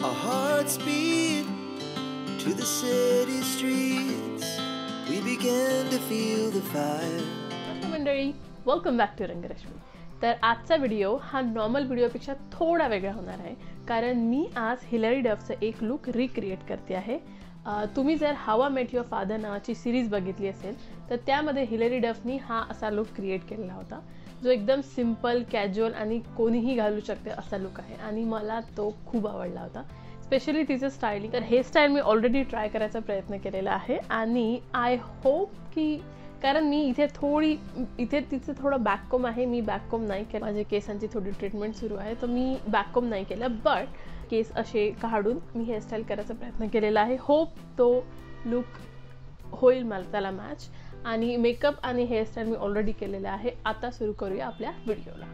Our hearts beat to the city streets. We began to feel the fire. नमस्कार मंडळी, welcome back to रंगरश्मी. तर आजचा video हा normal व्हिडिओपेक्षा थोडा वेगळा होणार आहे, कारण मी आज हिलरी डफचं एक लुक रिक्रिएट करते आहे. तुम्ही जर how I met your father नावाची सिरीज बघितली असेल तर त्यामध्ये हिलरी डफनी हा असा लुक क्रिएट केलेला होता, जो एकदम सिम्पल, कॅज्युअल आणि कोणीही घालू शकते असा लुक आहे. आणि मला तो खूप आवडला होता, स्पेशली तिचं स्टायलिंग. तर हे स्टाईल मी ऑलरेडी ट्राय करायचा प्रयत्न केलेला आहे आणि आय होप की, कारण मी इथे तिचं थोडं बॅककोम आहे, मी बॅककोम नाही केलं. माझे केसांची थोडी ट्रीटमेंट सुरू आहे, तर मी बॅककोम नाही केलं, बट केस असे काढून मी हेअरस्टाईल करायचा प्रयत्न केलेला आहे. होप तो लुक होईल मला त्याला मॅच. आणि मेकअप आणि हेअरस्टाईल मी ऑलरेडी केलेला आहे. आता सुरू करूया आपल्या व्हिडिओला.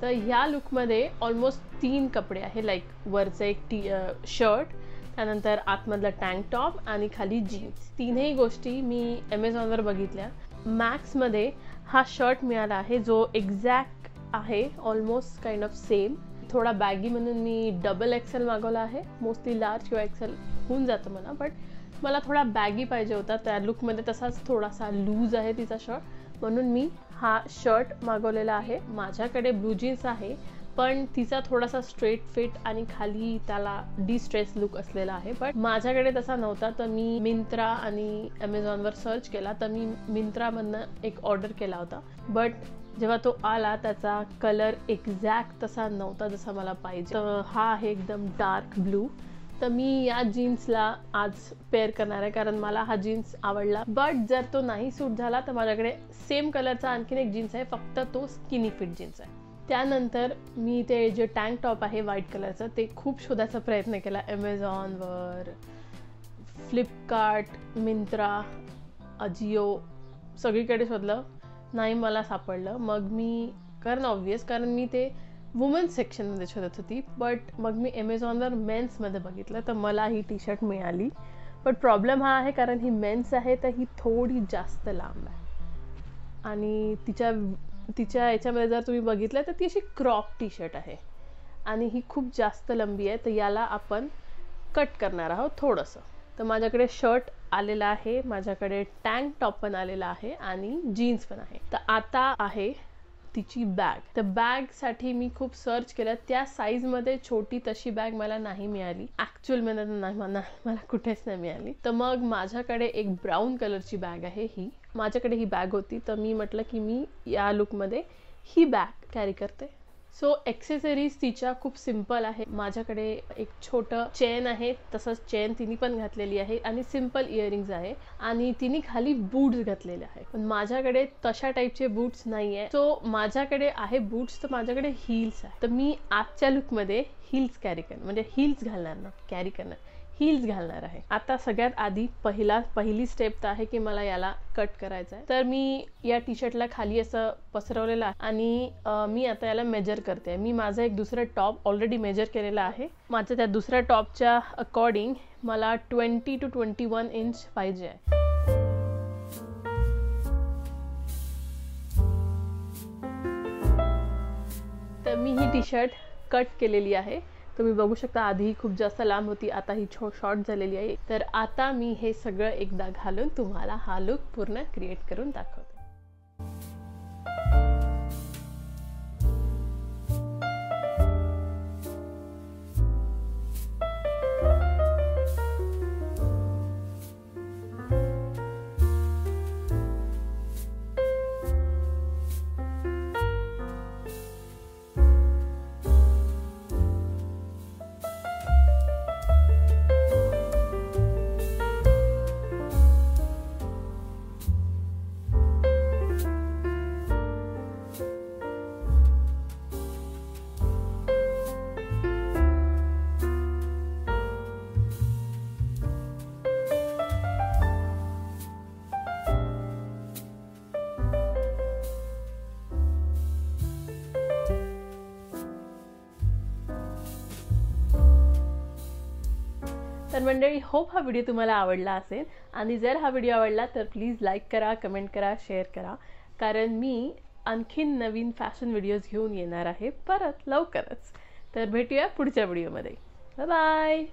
तर ह्या लुकमध्ये ऑलमोस्ट 3 कपडे आहे, लाईक वरचं एक शर्ट, त्यानंतर आतमधला टँक टॉप आणि खाली जीन्स. तीनही गोष्टी मी ॲमेझॉनवर बघितल्या. मॅक्समध्ये हा शर्ट मिळाला आहे, जो एक्झॅक्ट आहे, ऑलमोस्ट काइंड ऑफ सेम. थोडा बॅगी म्हणून मी डबल एक्सेल मागवला आहे. मोस्टली लार्ज किंवा एक्सेल होऊन जातं मला, बट मला थोडा बॅगी पाहिजे होता. त्या लुकमध्ये तसाच थोडासा लूज आहे तिचा शर्ट, म्हणून मी हा शर्ट मागवलेला आहे. माझ्याकडे ब्लू जीन्स आहे, पण तिचा थोडासा स्ट्रेट फिट आणि खाली त्याला डिस्ट्रेस लुक असलेला आहे, बट माझ्याकडे तसा नव्हता. तर मी मिंत्रा आणि ॲमेझॉनवर सर्च केला, तर मी मिंत्रामधनं एक ऑर्डर केला होता, बट जेव्हा तो आला त्याचा कलर एक्झॅक्ट तसा नव्हता जसा मला पाहिजे. तर हा आहे एकदम डार्क ब्लू. तर मी या जीन्सला आज पेअर करणार आहे, कारण मला हा जीन्स आवडला. बट जर तो नाही सूट झाला तर माझ्याकडे सेम कलरचा आणखीन एक जीन्स आहे, फक्त तो स्किनी फिट जीन्स आहे. त्यानंतर मी ते जे टँक टॉप आहे व्हाईट कलरचं, ते खूप शोधायचा प्रयत्न केला ॲमेझॉनवर, फ्लिपकार्ट, मिंत्रा, अजिओ, सगळीकडे शोधलं, नाही मला सापडलं. मग मी कारण मी ते वुमन्स सेक्शनमध्ये शोधत होती, बट मग मी ॲमेझॉनवर मेन्समध्ये बघितलं, तर मला ही टी शर्ट मिळाली. बट प्रॉब्लेम हा आहे, कारण ही मेन्स आहे तर ही थोडी जास्त लांब आहे, आणि तिच्या याच्यामध्ये जर तुम्ही बघितलं तर ती अशी क्रॉप टी शर्ट आहे आणि ही खूप जास्त लंबी आहे. तर याला आपण कट करणार आहोत थोडंसं. तर माझ्याकडे शर्ट आलेला आहे, माझ्याकडे टँक टॉप पण आलेला आहे आणि जीन्स पण आहे. तर आता आहे तिची बॅग. तर बॅगसाठी मी खूप सर्च केलं, त्या साईजमध्ये छोटी तशी बॅग मला नाही मिळाली. ॲक्च्युअलमध्ये नाही, मला कुठेच नाही मिळाली. तर मग माझ्याकडे एक ब्राऊन कलरची बॅग आहे. माझ्याकडे ही बॅग होती, तर मी म्हटलं की मी या लुकमध्ये ही बॅग कॅरी करते. सो एक्सेसरीज तिच्या खूप सिम्पल आहे. माझ्याकडे एक छोटं चेन आहे, तसंच चेन तिने पण घातलेली आहे, आणि सिम्पल इयरिंग्स आहे, आणि तिने खाली बूट्स घातलेले आहे. पण माझ्याकडे तशा टाईपचे बूट्स नाही आहे. सो माझ्याकडे आहे बूट्स, तर माझ्याकडे हील्स आहे. तर मी आजच्या लुकमध्ये हील्स कॅरी करणार, म्हणजे हील्स घालणार ना, कॅरी करणार, हील्स घालणार आहे. आता सगळ्यात आधी पहिली स्टेप तर आहे की मला याला कट करायचं आहे. तर मी या टी शर्टला खाली असं पसरवलेलं आहे, आणि मी आता याला मेजर करते. मी माझं एक दुसरं टॉप ऑलरेडी मेजर केलेलं आहे. माझं त्या दुसऱ्या टॉपच्या अकॉर्डिंग मला 20 to 21 इंच पाहिजे आहे. तर मी ही टी शर्ट कट केलेली आहे. तुम्ही बघू शकता, आधी खूप जास्त लांब होती, आता ही शॉर्ट झालेली आहे. तर आता मी हे सगळं एकदा घालून तुम्हाला हा लुक पूर्ण क्रिएट करून दाखवते. तर मंडळी, होप हा व्हिडिओ तुम्हाला आवडला असेल, आणि जर हा व्हिडिओ आवडला तर प्लीज लाईक करा, कमेंट करा, शेअर करा, कारण मी आणखीन नवीन फॅशन व्हिडिओज घेऊन येणार आहे परत लवकरच. तर भेटूया पुढच्या व्हिडिओमध्ये. बाय.